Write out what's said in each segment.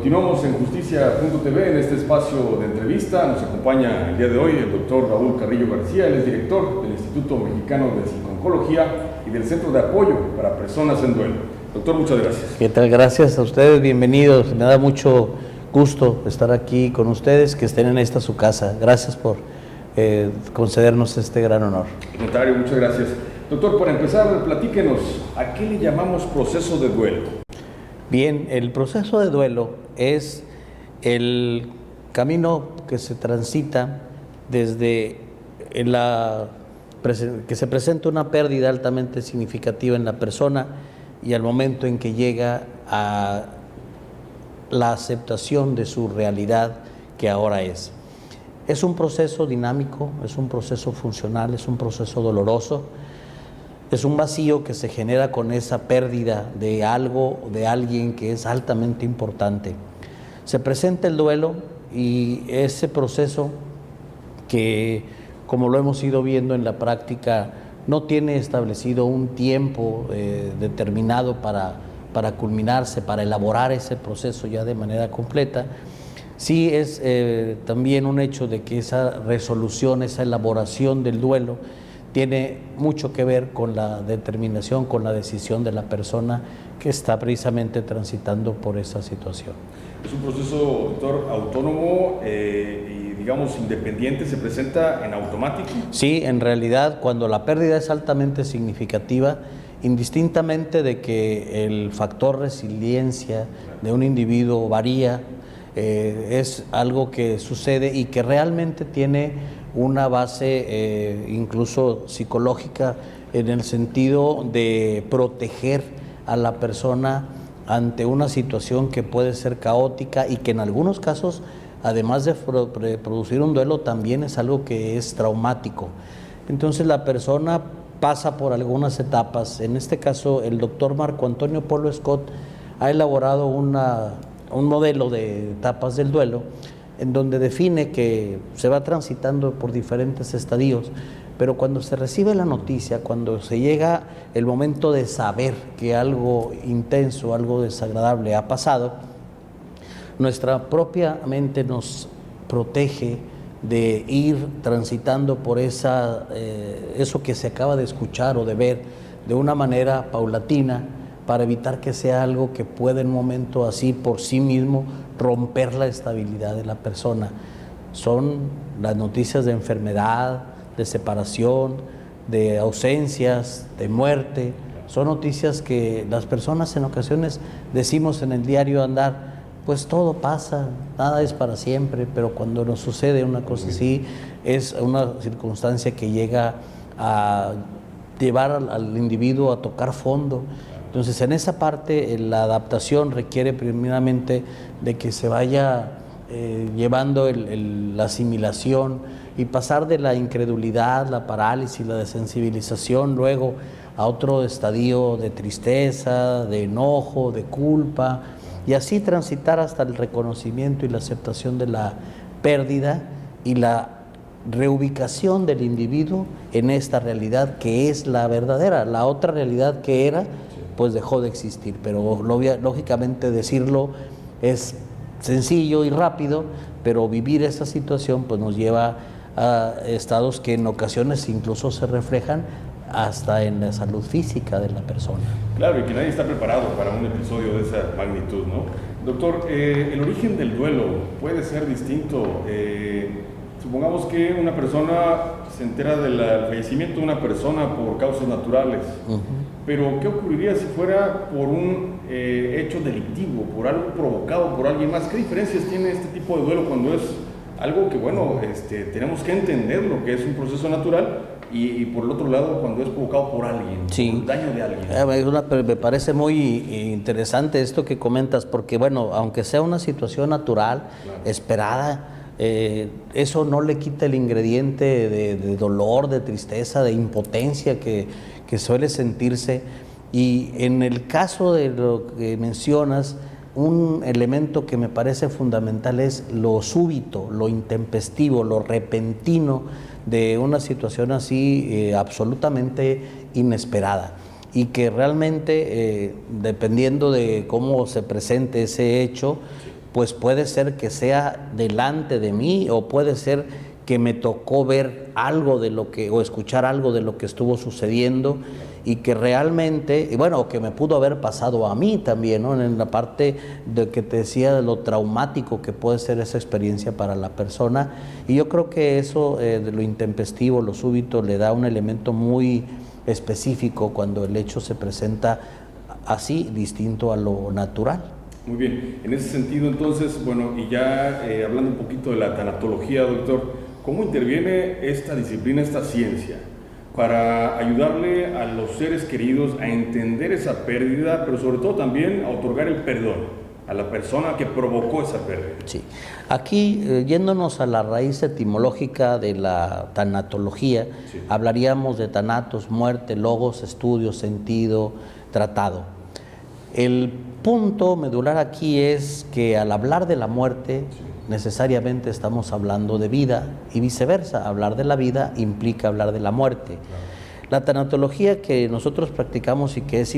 Continuamos en Justicia.tv en este espacio de entrevista. Nos acompaña el día de hoy el doctor Raúl Carrillo García, él es director del Instituto Mexicano de Psico-Oncología y del Centro de Apoyo para Personas en Duelo. Doctor, muchas gracias. ¿Qué tal? Gracias a ustedes, bienvenidos. Me da mucho gusto estar aquí con ustedes, que estén en esta su casa. Gracias por concedernos este gran honor. Al contrario, muchas gracias. Doctor, para empezar, platíquenos, ¿a qué le llamamos proceso de duelo? Bien, el proceso de duelo es el camino que se transita desde que se presenta una pérdida altamente significativa en la persona y al momento en que llega a la aceptación de su realidad que ahora es. Es un proceso dinámico, es un proceso funcional, es un proceso doloroso. Es un vacío que se genera con esa pérdida de algo, de alguien que es altamente importante. Se presenta el duelo y ese proceso que, como lo hemos ido viendo en la práctica, no tiene establecido un tiempo determinado para culminarse, para elaborar ese proceso ya de manera completa. Sí es también un hecho de que esa resolución, esa elaboración del duelo, tiene mucho que ver con la determinación, con la decisión de la persona que está precisamente transitando por esa situación. Es un proceso, doctor, autónomo y, digamos, independiente, ¿se presenta en automático? Sí, en realidad, cuando la pérdida es altamente significativa, indistintamente de que el factor resiliencia de un individuo varía, es algo que sucede y que realmente tiene una base incluso psicológica en el sentido de proteger a la persona ante una situación que puede ser caótica y que en algunos casos, además de producir un duelo, también es algo que es traumático. Entonces la persona pasa por algunas etapas. En este caso, el doctor Marco Antonio Polo Scott ha elaborado un modelo de etapas del duelo en donde define que se va transitando por diferentes estadios, pero cuando se recibe la noticia, cuando se llega el momento de saber que algo intenso, algo desagradable ha pasado, nuestra propia mente nos protege de ir transitando por eso que se acaba de escuchar o de ver de una manera paulatina, para evitar que sea algo que pueda en un momento así por sí mismo romper la estabilidad de la persona. Son las noticias de enfermedad, de separación, de ausencias, de muerte. Son noticias que las personas en ocasiones decimos en el diario andar, pues todo pasa, nada es para siempre, pero cuando nos sucede una cosa así, es una circunstancia que llega a llevar al individuo a tocar fondo. Entonces, en esa parte, la adaptación requiere primeramente de que se vaya llevando la asimilación y pasar de la incredulidad, la parálisis, la desensibilización, luego a otro estadio de tristeza, de enojo, de culpa, y así transitar hasta el reconocimiento y la aceptación de la pérdida y la reubicación del individuo en esta realidad que es la verdadera. La otra realidad que era, pues dejó de existir, pero lógicamente decirlo es sencillo y rápido, pero vivir esa situación pues nos lleva a estados que en ocasiones incluso se reflejan hasta en la salud física de la persona. Claro, y que nadie está preparado para un episodio de esa magnitud, ¿no? Doctor, el origen del duelo puede ser distinto. Supongamos que una persona se entera del fallecimiento de una persona por causas naturales, pero ¿qué ocurriría si fuera por un hecho delictivo, por algo provocado por alguien más? ¿Qué diferencias tiene este tipo de duelo cuando es algo que, bueno, tenemos que entender lo que es un proceso natural y por el otro lado cuando es provocado por alguien, sí, por el daño de alguien? Me parece muy interesante esto que comentas, porque bueno, aunque sea una situación natural, claro, esperada, eso no le quita el ingrediente de dolor, de tristeza, de impotencia que suele sentirse. Y en el caso de lo que mencionas, un elemento que me parece fundamental es lo súbito, lo intempestivo, lo repentino de una situación así absolutamente inesperada, y que realmente, dependiendo de cómo se presente ese hecho, pues puede ser que sea delante de mí o puede ser que me tocó ver algo de lo que, o escuchar algo de lo que estuvo sucediendo y que realmente, y bueno, que me pudo haber pasado a mí también, ¿no? En la parte de que te decía de lo traumático que puede ser esa experiencia para la persona, y yo creo que eso de lo intempestivo, lo súbito, le da un elemento muy específico cuando el hecho se presenta así, distinto a lo natural. Muy bien, en ese sentido entonces, bueno, y ya hablando un poquito de la tanatología, doctor, ¿cómo interviene esta disciplina, esta ciencia, para ayudarle a los seres queridos a entender esa pérdida, pero sobre todo también a otorgar el perdón a la persona que provocó esa pérdida? Sí, aquí yéndonos a la raíz etimológica de la tanatología, sí, hablaríamos de thanatos, muerte, logos, estudio, sentido, tratado. El punto medular aquí es que al hablar de la muerte, sí, necesariamente estamos hablando de vida y viceversa. Hablar de la vida implica hablar de la muerte. Claro. La tanatología que nosotros practicamos y que es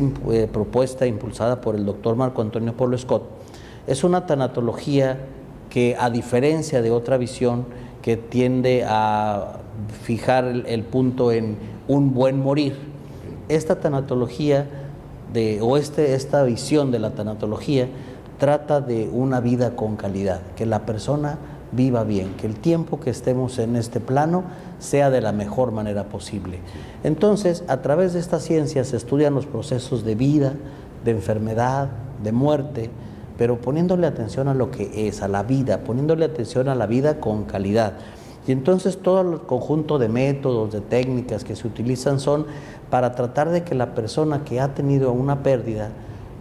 propuesta, impulsada por el doctor Marco Antonio Polo Scott, es una tanatología que, a diferencia de otra visión que tiende a fijar el punto en un buen morir, esta tanatología esta visión de la tanatología trata de una vida con calidad, que la persona viva bien, que el tiempo que estemos en este plano sea de la mejor manera posible. Entonces, a través de esta ciencia se estudian los procesos de vida, de enfermedad, de muerte, pero poniéndole atención a lo que es, a la vida, poniéndole atención a la vida con calidad. Y entonces todo el conjunto de métodos, de técnicas que se utilizan son para tratar de que la persona que ha tenido una pérdida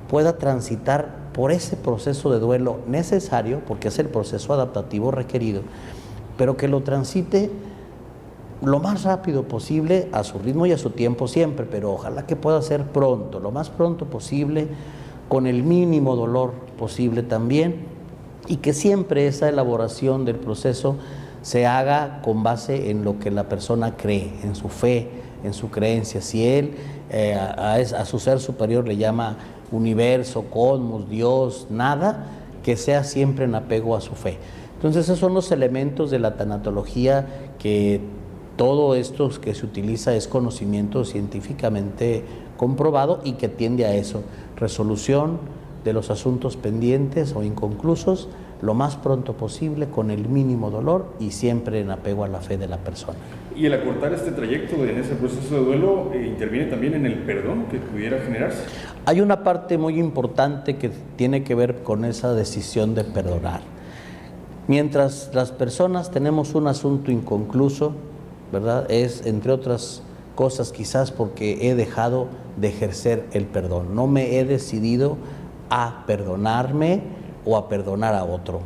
pueda transitar por ese proceso de duelo necesario, porque es el proceso adaptativo requerido, pero que lo transite lo más rápido posible, a su ritmo y a su tiempo siempre, pero ojalá que pueda ser pronto, lo más pronto posible, con el mínimo dolor posible también, y que siempre esa elaboración del proceso se haga con base en lo que la persona cree, en su fe, en su creencia. Si él a su ser superior le llama universo, cosmos, Dios, nada, que sea siempre en apego a su fe. Entonces esos son los elementos de la tanatología, que todo esto que se utiliza es conocimiento científicamente comprobado y que tiende a eso, resolución de los asuntos pendientes o inconclusos lo más pronto posible, con el mínimo dolor y siempre en apego a la fe de la persona. Y el acortar este trayecto en ese proceso de duelo interviene también en el perdón que pudiera generarse. Hay una parte muy importante que tiene que ver con esa decisión de perdonar. Mientras las personas tenemos un asunto inconcluso, ¿verdad? Es, entre otras cosas, quizás porque he dejado de ejercer el perdón. No me he decidido a perdonarme o a perdonar a otro.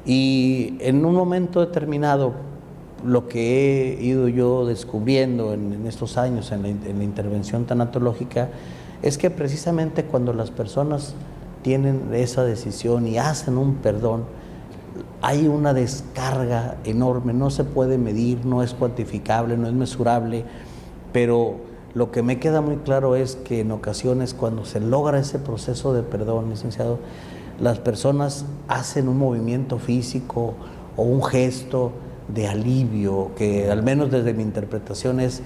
Y en un momento determinado, lo que he ido yo descubriendo en estos años en la intervención tanatológica es que precisamente cuando las personas tienen esa decisión y hacen un perdón, hay una descarga enorme, no se puede medir, no es cuantificable, no es mesurable, pero lo que me queda muy claro es que en ocasiones cuando se logra ese proceso de perdón, licenciado, las personas hacen un movimiento físico o un gesto de alivio, que al menos desde mi interpretación es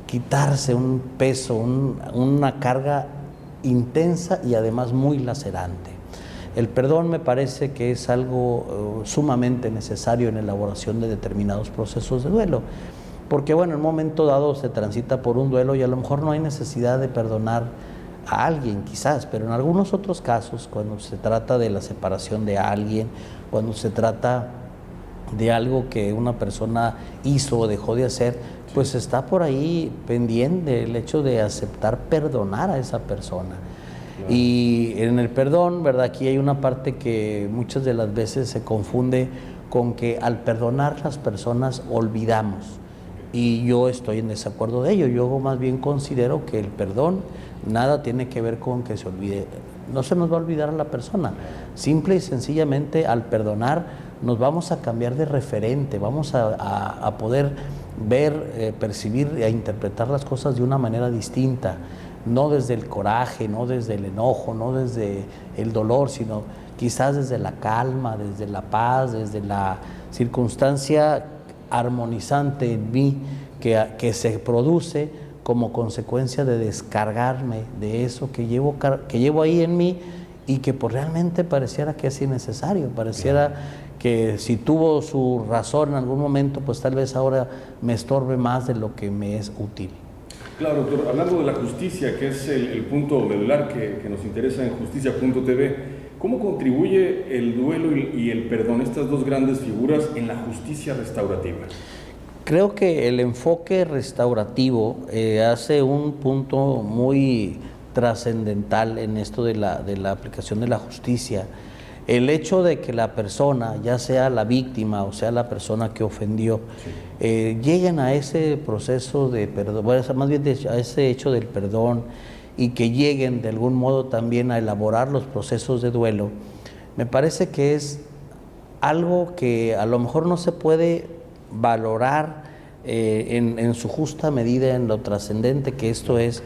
quitarse un peso, una carga intensa y además muy lacerante. El perdón me parece que es algo sumamente necesario en la elaboración de determinados procesos de duelo, porque bueno, en un momento dado se transita por un duelo y a lo mejor no hay necesidad de perdonar a alguien quizás, pero en algunos otros casos, cuando se trata de la separación de alguien, cuando se trata de algo que una persona hizo o dejó de hacer, pues está por ahí pendiente el hecho de aceptar perdonar a esa persona. Claro. Y en el perdón, ¿verdad? Aquí hay una parte que muchas de las veces se confunde con que al perdonar las personas olvidamos, y yo estoy en desacuerdo de ello. Yo más bien considero que el perdón nada tiene que ver con que se olvide, no se nos va a olvidar a la persona, simple y sencillamente al perdonar nos vamos a cambiar de referente, vamos a poder ver, percibir e interpretar las cosas de una manera distinta. no desde el coraje, no desde el enojo, no desde el dolor, sino quizás desde la calma, desde la paz, desde la circunstancia armonizante en mí que se produce como consecuencia de descargarme de eso que llevo ahí en mí y que pues realmente pareciera que es innecesario, pareciera que si tuvo su razón en algún momento, pues tal vez ahora me estorbe más de lo que me es útil. Claro, doctor, hablando de la justicia, que es el punto medular que nos interesa en justicia.tv, ¿cómo contribuye el duelo y el perdón, estas dos grandes figuras, en la justicia restaurativa? Creo que el enfoque restaurativo hace un punto muy trascendental en esto de la aplicación de la justicia. El hecho de que la persona, ya sea la víctima o sea la persona que ofendió, lleguen a ese proceso de perdón, bueno, más bien a ese hecho del perdón, y que lleguen de algún modo también a elaborar los procesos de duelo, me parece que es algo que a lo mejor no se puede valorar en su justa medida, en lo trascendente que esto es,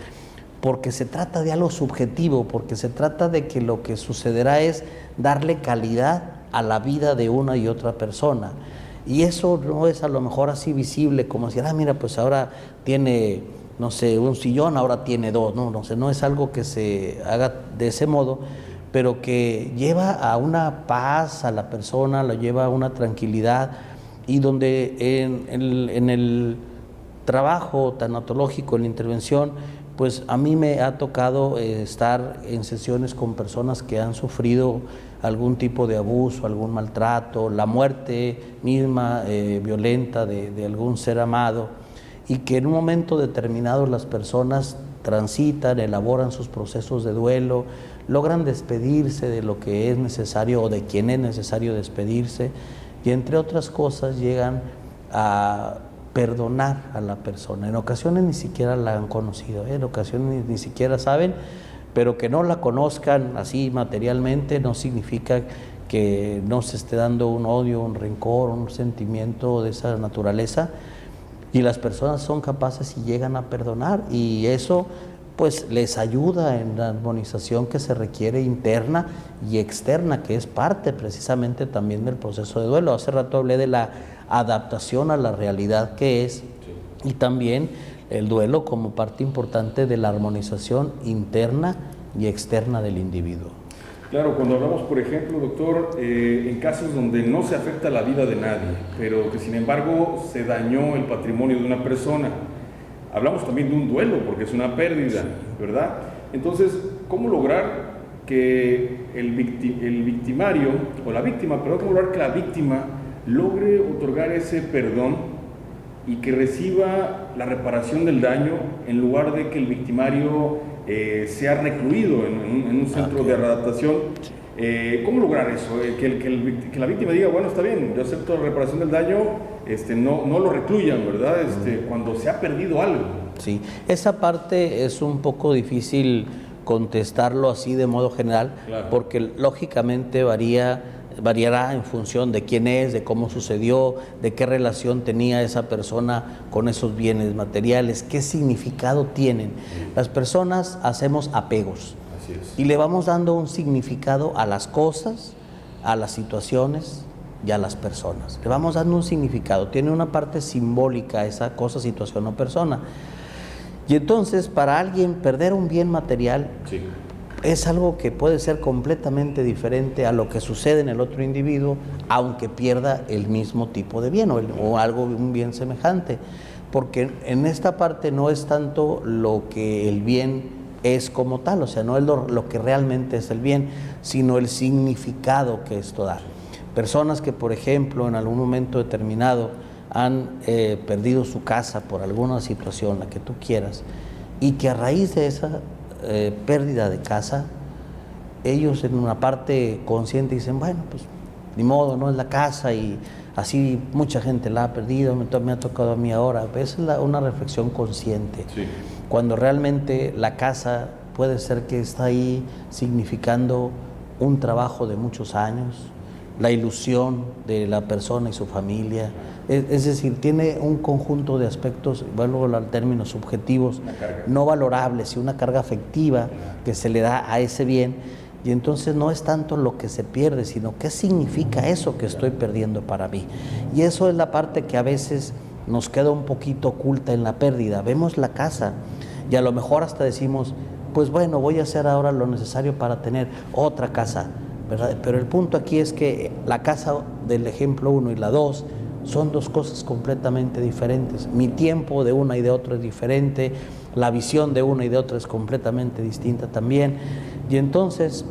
porque se trata de algo subjetivo, porque se trata de que lo que sucederá es darle calidad a la vida de una y otra persona. Y eso no es a lo mejor así visible, como decir, mira, pues ahora tiene, no sé, un sillón, ahora tiene dos. No sé, no es algo que se haga de ese modo, pero que lleva a una paz a la persona, lo lleva a una tranquilidad, y donde en el trabajo tanatológico, en la intervención, pues a mí me ha tocado estar en sesiones con personas que han sufrido algún tipo de abuso, algún maltrato, la muerte misma violenta de algún ser amado, y que en un momento determinado las personas transitan, elaboran sus procesos de duelo, logran despedirse de lo que es necesario o de quien es necesario despedirse, y entre otras cosas llegan a perdonar a la persona. En ocasiones ni siquiera la han conocido, en ocasiones ni siquiera saben, pero que no la conozcan así materialmente no significa que no se esté dando un odio, un rencor, un sentimiento de esa naturaleza, y las personas son capaces y llegan a perdonar, y eso pues les ayuda en la armonización que se requiere interna y externa, que es parte precisamente también del proceso de duelo. Hace rato hablé de la adaptación a la realidad que es, y también el duelo como parte importante de la armonización interna y externa del individuo. Claro, cuando hablamos, por ejemplo, doctor, en casos donde no se afecta la vida de nadie, pero que sin embargo se dañó el patrimonio de una persona, hablamos también de un duelo, porque es una pérdida, ¿verdad? Entonces, ¿cómo lograr que el victimario, o la víctima, perdón, cómo lograr que la víctima logre otorgar ese perdón y que reciba la reparación del daño, en lugar de que el victimario sea recluido en un centro de readaptación? ¿Cómo lograr eso? Que la víctima diga, bueno, está bien, yo acepto la reparación del daño, no lo recluyan, ¿verdad? Cuando se ha perdido algo. Sí, esa parte es un poco difícil contestarlo así de modo general, claro, porque lógicamente variará en función de quién es, de cómo sucedió, de qué relación tenía esa persona con esos bienes materiales, qué significado tienen. Las personas hacemos apegos. Así es. Y le vamos dando un significado a las cosas, a las situaciones y a las personas. Le vamos dando un significado, tiene una parte simbólica esa cosa, situación o persona. Y entonces, para alguien perder un bien material, sí, es algo que puede ser completamente diferente a lo que sucede en el otro individuo, aunque pierda el mismo tipo de bien o algo, un bien semejante. Porque en esta parte no es tanto lo que el bien es como tal, o sea, no es lo que realmente es el bien, sino el significado que esto da. Personas que, por ejemplo, en algún momento determinado han perdido su casa por alguna situación, la que tú quieras, y que a raíz de esa pérdida de casa, ellos en una parte consciente dicen, bueno, pues ni modo, no es la casa, y así mucha gente la ha perdido, me ha tocado a mí ahora. Esa es una reflexión consciente. Sí. Cuando realmente la casa puede ser que está ahí significando un trabajo de muchos años, la ilusión de la persona y su familia, Es decir, tiene un conjunto de aspectos, vuelvo al término subjetivos, no valorables y una carga afectiva que se le da a ese bien. Y entonces no es tanto lo que se pierde, sino qué significa eso que estoy perdiendo para mí. Y eso es la parte que a veces nos queda un poquito oculta en la pérdida. Vemos la casa y a lo mejor hasta decimos, pues bueno, voy a hacer ahora lo necesario para tener otra casa, ¿verdad? Pero el punto aquí es que la casa del ejemplo 1 y la 2 son dos cosas completamente diferentes. Mi tiempo de una y de otra es diferente, la visión de una y de otra es completamente distinta también. Y entonces,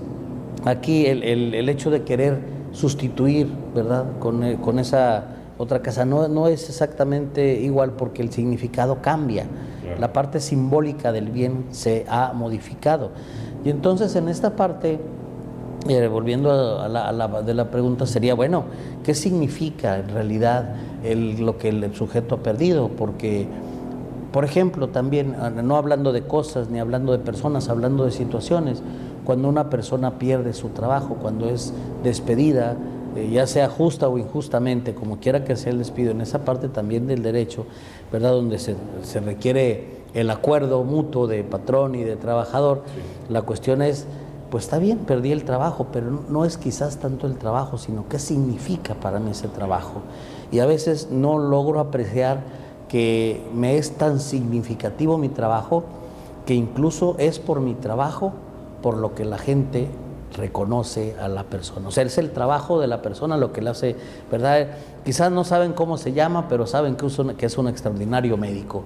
aquí el hecho de querer sustituir, ¿verdad?, con esa otra casa no es exactamente igual, porque el significado cambia. Claro. La parte simbólica del bien se ha modificado. Y entonces, en esta parte, volviendo a la pregunta, sería, bueno, ¿qué significa en realidad lo que el sujeto ha perdido? Porque, por ejemplo, también, no hablando de cosas ni hablando de personas, hablando de situaciones, cuando una persona pierde su trabajo, cuando es despedida, ya sea justa o injustamente, como quiera que sea el despido, en esa parte también del derecho, ¿verdad?, donde se requiere el acuerdo mutuo de patrón y de trabajador, sí. La cuestión es, pues está bien, perdí el trabajo, pero no es quizás tanto el trabajo, sino qué significa para mí ese trabajo. Y a veces no logro apreciar que me es tan significativo mi trabajo, que incluso es por mi trabajo por lo que la gente reconoce a la persona. O sea, es el trabajo de la persona lo que le hace, ¿verdad? Quizás no saben cómo se llama, pero saben que es un extraordinario médico.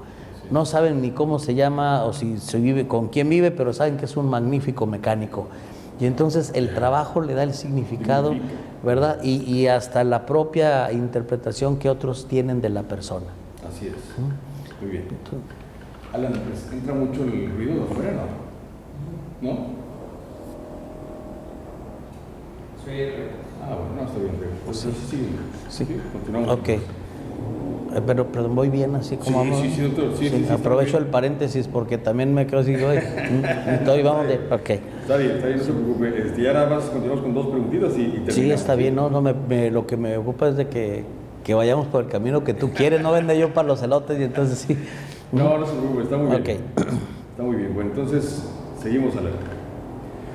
No saben ni cómo se llama o si se vive, con quién vive, pero saben que es un magnífico mecánico. Y entonces el trabajo le da el significado, ¿verdad? Y hasta la propia interpretación que otros tienen de la persona. Así es. Muy bien. Alan, pues entra mucho el ruido de afuera, ¿no? ¿No? Bueno, no, está bien. Pues sí, continuamos. Ok. Pero voy bien así como vamos. Sí, doctor. Sí, aprovecho el paréntesis porque también me quedo así, estoy, vamos de... Ok. Está bien, no se preocupe. Ya nada más continuamos con dos preguntitas y terminamos. Sí, está bien, lo que me ocupa es de que vayamos por el camino que tú quieres, no vende yo para los elotes y entonces sí. No se preocupe, está muy bien. Ok. Está muy bien, bueno, entonces seguimos adelante.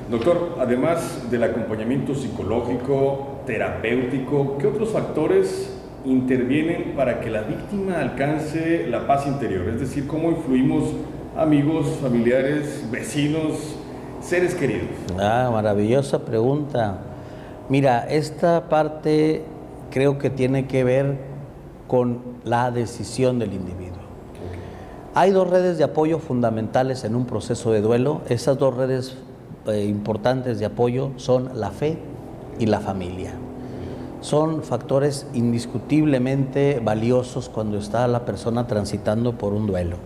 Doctor, además del acompañamiento psicológico, terapéutico, ¿qué otros factores intervienen para que la víctima alcance la paz interior? Es decir, ¿cómo influimos amigos, familiares, vecinos, seres queridos? Maravillosa pregunta. Mira, esta parte creo que tiene que ver con la decisión del individuo. Hay dos redes de apoyo fundamentales en un proceso de duelo. Esas dos redes importantes de apoyo son la fe y la familia. Son factores indiscutiblemente valiosos cuando está la persona transitando por un duelo.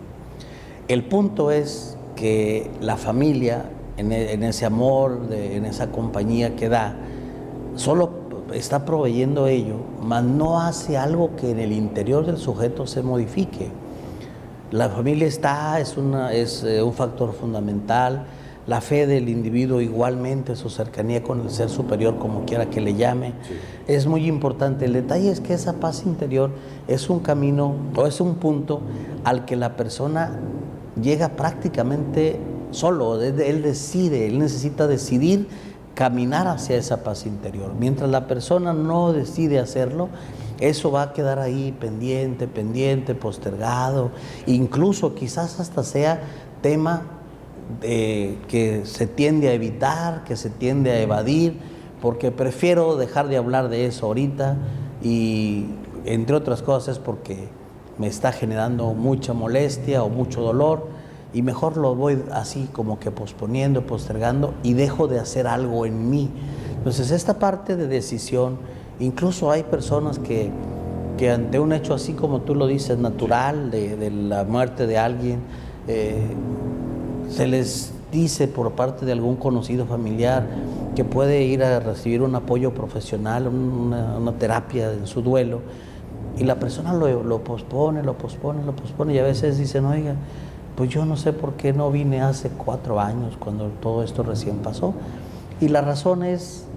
El punto es que la familia, en ese amor, en esa compañía que da, solo está proveyendo ello, mas no hace algo que en el interior del sujeto se modifique. La familia es un factor fundamental. La fe del individuo igualmente, su cercanía con el ser superior, como quiera que le llame, sí, es muy importante. El detalle es que esa paz interior es un camino o es un punto al que la persona llega prácticamente solo. Él necesita decidir caminar hacia esa paz interior. Mientras la persona no decide hacerlo, eso va a quedar ahí pendiente, postergado, incluso quizás hasta sea tema que se tiende a evitar, que se tiende a evadir, porque prefiero dejar de hablar de eso ahorita, y entre otras cosas porque me está generando mucha molestia o mucho dolor, y mejor lo voy así como que posponiendo, postergando, y dejo de hacer algo en mí. Entonces esta parte de decisión, incluso hay personas que ante un hecho así como tú lo dices, natural, de la muerte de alguien, se les dice por parte de algún conocido familiar que puede ir a recibir un apoyo profesional, una terapia en su duelo, y la persona lo pospone, y a veces dicen, oiga, pues yo no sé por qué no vine hace 4 años cuando todo esto recién pasó. Y la razón es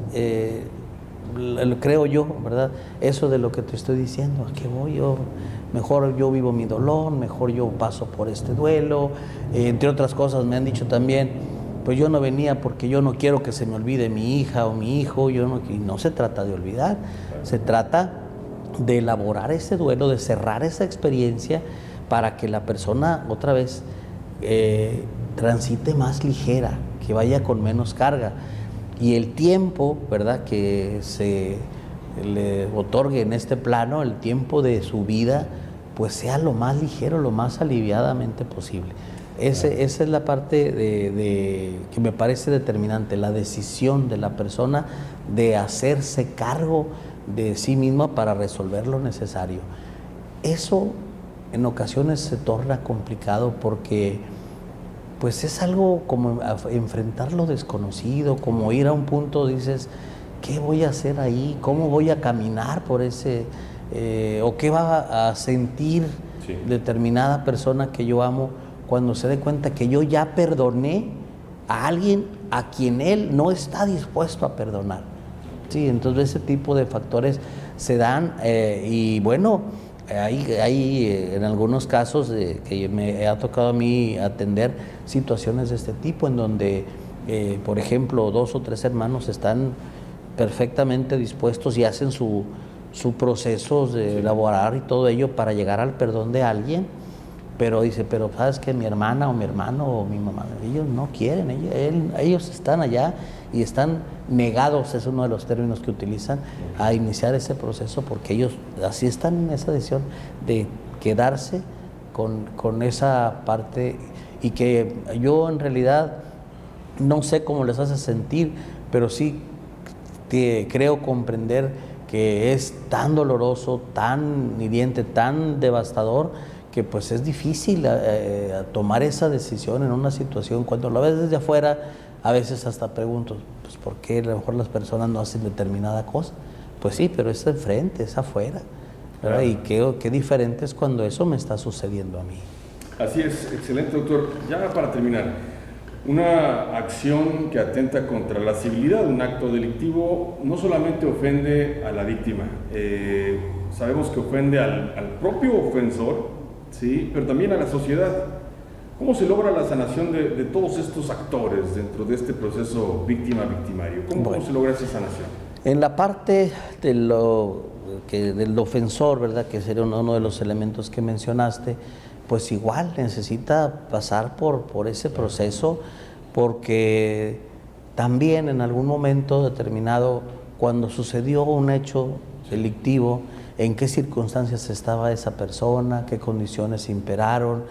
creo yo, ¿verdad? Eso de lo que te estoy diciendo, ¿a qué voy yo? Mejor yo vivo mi dolor, mejor yo paso por este duelo, entre otras cosas me han dicho también, pues yo no venía porque yo no quiero que se me olvide mi hija o mi hijo, y no se trata de olvidar, se trata de elaborar ese duelo, de cerrar esa experiencia para que la persona otra vez transite más ligera, que vaya con menos carga. Y el tiempo, ¿verdad?, que se le otorgue en este plano, el tiempo de su vida, pues sea lo más ligero, lo más aliviadamente posible. Esa es la parte que me parece determinante, la decisión de la persona de hacerse cargo de sí misma para resolver lo necesario. Eso en ocasiones se torna complicado porque pues es algo como enfrentar lo desconocido, como ir a un punto, dices, ¿qué voy a hacer ahí? ¿Cómo voy a caminar por ese, o qué va a sentir determinada persona que yo amo cuando se dé cuenta que yo ya perdoné a alguien a quien él no está dispuesto a perdonar? Sí, entonces ese tipo de factores se dan y bueno, hay en algunos casos que me ha tocado a mí atender situaciones de este tipo en donde, por ejemplo, 2 o 3 hermanos están perfectamente dispuestos y hacen su proceso de elaborar y todo ello para llegar al perdón de alguien, pero dice, pero sabes que mi hermana o mi hermano o mi mamá, ellos no quieren, ellos están allá y están negados, es uno de los términos que utilizan, a iniciar ese proceso porque ellos así están en esa decisión de quedarse con esa parte, y que yo en realidad no sé cómo les hace sentir, pero sí creo comprender que es tan doloroso, tan hiriente, tan devastador, que pues es difícil tomar esa decisión en una situación. Cuando lo ves desde afuera, a veces hasta pregunto, pues ¿por qué a lo mejor las personas no hacen determinada cosa? Pues sí, pero es enfrente, es afuera, ¿verdad? Y qué diferente es cuando eso me está sucediendo a mí. Así es, excelente, doctor. Ya para terminar, una acción que atenta contra la civilidad, un acto delictivo, no solamente ofende a la víctima, sabemos que ofende al propio ofensor, ¿sí?, pero también a la sociedad. ¿Cómo se logra la sanación de todos estos actores dentro de este proceso víctima-victimario? ¿Cómo se logra esa sanación? En la parte del ofensor, ¿verdad?, que sería uno de los elementos que mencionaste, pues igual necesita pasar por ese proceso, porque también en algún momento determinado, cuando sucedió un hecho delictivo, en qué circunstancias estaba esa persona, qué condiciones imperaron,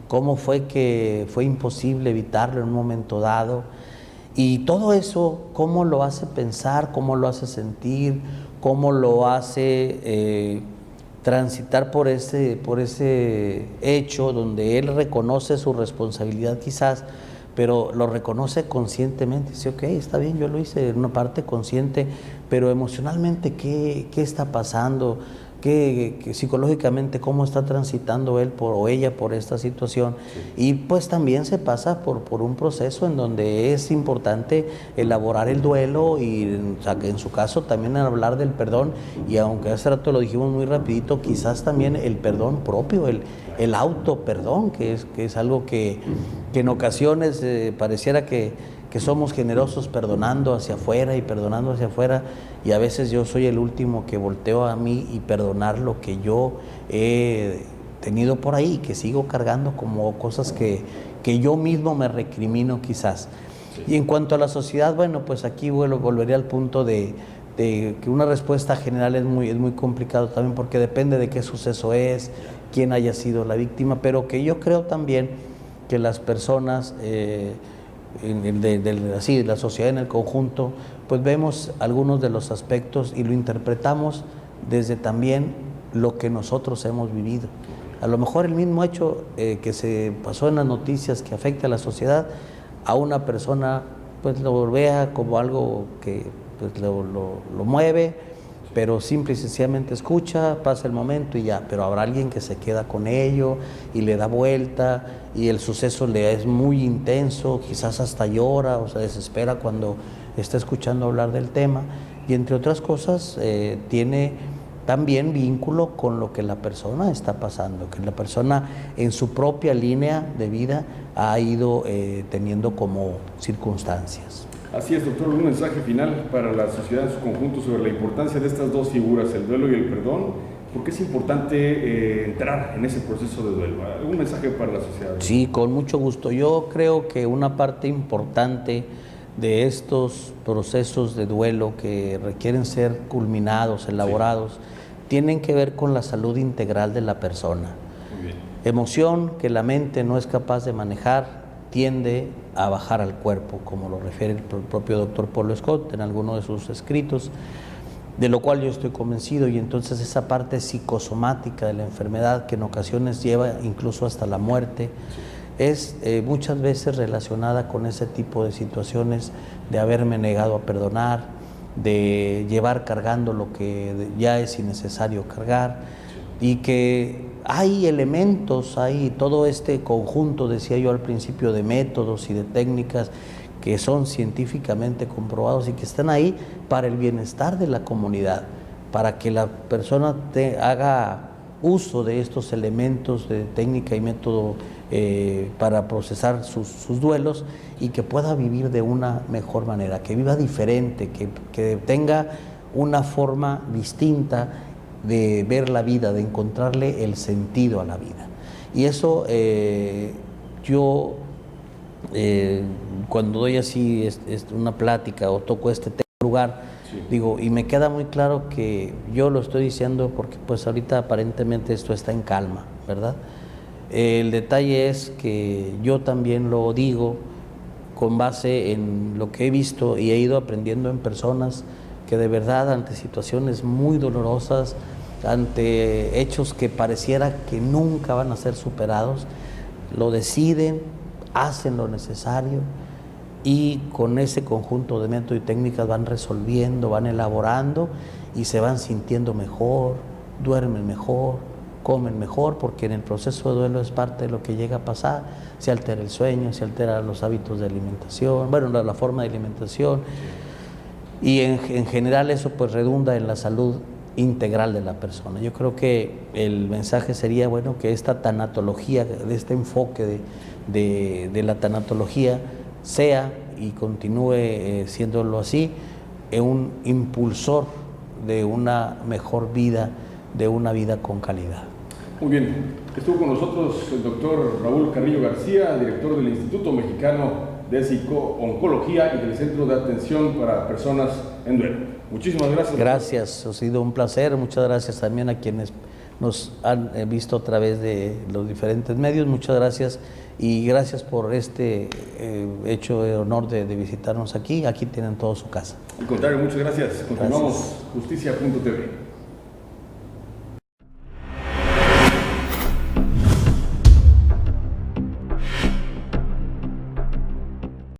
cómo fue que fue imposible evitarlo en un momento dado, y todo eso, cómo lo hace pensar, cómo lo hace sentir, cómo lo hace transitar por ese hecho donde él reconoce su responsabilidad quizás, pero lo reconoce conscientemente. Dice, ok, está bien, yo lo hice en una parte consciente, pero emocionalmente, ¿qué está pasando? Que psicológicamente cómo está transitando él o ella por esta situación. Y pues también se pasa por un proceso en donde es importante elaborar el duelo y, o sea, que en su caso también hablar del perdón, y aunque hace rato lo dijimos muy rapidito, quizás también el perdón propio, el auto perdón, que es algo que en ocasiones pareciera que somos generosos perdonando hacia afuera y perdonando hacia afuera, y a veces yo soy el último que volteo a mí y perdonar lo que yo he tenido por ahí, que sigo cargando como cosas que yo mismo me recrimino quizás. Y en cuanto a la sociedad, bueno, pues aquí volvería al punto de que una respuesta general es muy complicado también, porque depende de qué suceso es, quién haya sido la víctima, pero que yo creo también que las personas de la sociedad en el conjunto, pues vemos algunos de los aspectos y lo interpretamos desde también lo que nosotros hemos vivido. A lo mejor el mismo hecho que se pasó en las noticias que afecta a la sociedad, a una persona pues lo vea como algo que pues, lo mueve, pero simple y sencillamente escucha, pasa el momento y ya, pero habrá alguien que se queda con ello y le da vuelta, y el suceso le es muy intenso, quizás hasta llora o se desespera cuando está escuchando hablar del tema, y entre otras cosas tiene también vínculo con lo que la persona está pasando, que la persona en su propia línea de vida ha ido teniendo como circunstancias. Así es, doctor, un mensaje final para la sociedad en su conjunto sobre la importancia de estas dos figuras, el duelo y el perdón. ¿Por qué es importante entrar en ese proceso de duelo? ¿Algún mensaje para la sociedad? Sí, con mucho gusto. Yo creo que una parte importante de estos procesos de duelo que requieren ser culminados, elaborados, tienen que ver con la salud integral de la persona. Muy bien. Emoción que la mente no es capaz de manejar tiende a bajar al cuerpo, como lo refiere el propio doctor Paul Scott en alguno de sus escritos, de lo cual yo estoy convencido, y entonces esa parte psicosomática de la enfermedad que en ocasiones lleva incluso hasta la muerte, es muchas veces relacionada con ese tipo de situaciones de haberme negado a perdonar, de llevar cargando lo que ya es innecesario cargar, y que hay elementos, hay todo este conjunto, decía yo al principio, de métodos y de técnicas que son científicamente comprobados y que están ahí para el bienestar de la comunidad, para que la persona haga uso de estos elementos de técnica y método para procesar sus duelos, y que pueda vivir de una mejor manera, que viva diferente, que tenga una forma distinta de ver la vida, de encontrarle el sentido a la vida. Y eso yo cuando doy así una plática o toco este lugar, digo, y me queda muy claro que yo lo estoy diciendo porque pues ahorita aparentemente esto está en calma, ¿verdad? El detalle es que yo también lo digo con base en lo que he visto y he ido aprendiendo en personas que de verdad ante situaciones muy dolorosas, ante hechos que pareciera que nunca van a ser superados, lo deciden, hacen lo necesario, y con ese conjunto de métodos y técnicas van resolviendo, van elaborando y se van sintiendo mejor, duermen mejor, comen mejor, porque en el proceso de duelo es parte de lo que llega a pasar. Se altera el sueño, se alteran los hábitos de alimentación, bueno, la forma de alimentación, y en general eso pues redunda en la salud integral de la persona. Yo creo que el mensaje sería, bueno, que esta tanatología, de este enfoque de la tanatología sea y continúe siéndolo así, un impulsor de una mejor vida, de una vida con calidad. Muy bien, estuvo con nosotros el doctor Raúl Carrillo García, director del Instituto Mexicano de Psico-Oncología y del Centro de Atención para Personas en Duelo. Muchísimas gracias. Gracias, ha sido un placer. Muchas gracias también a quienes nos han visto a través de los diferentes medios. Muchas gracias, y gracias por este hecho de honor de visitarnos aquí. Aquí tienen todo su casa. Al contrario, muchas gracias. Continuamos. Justicia.tv.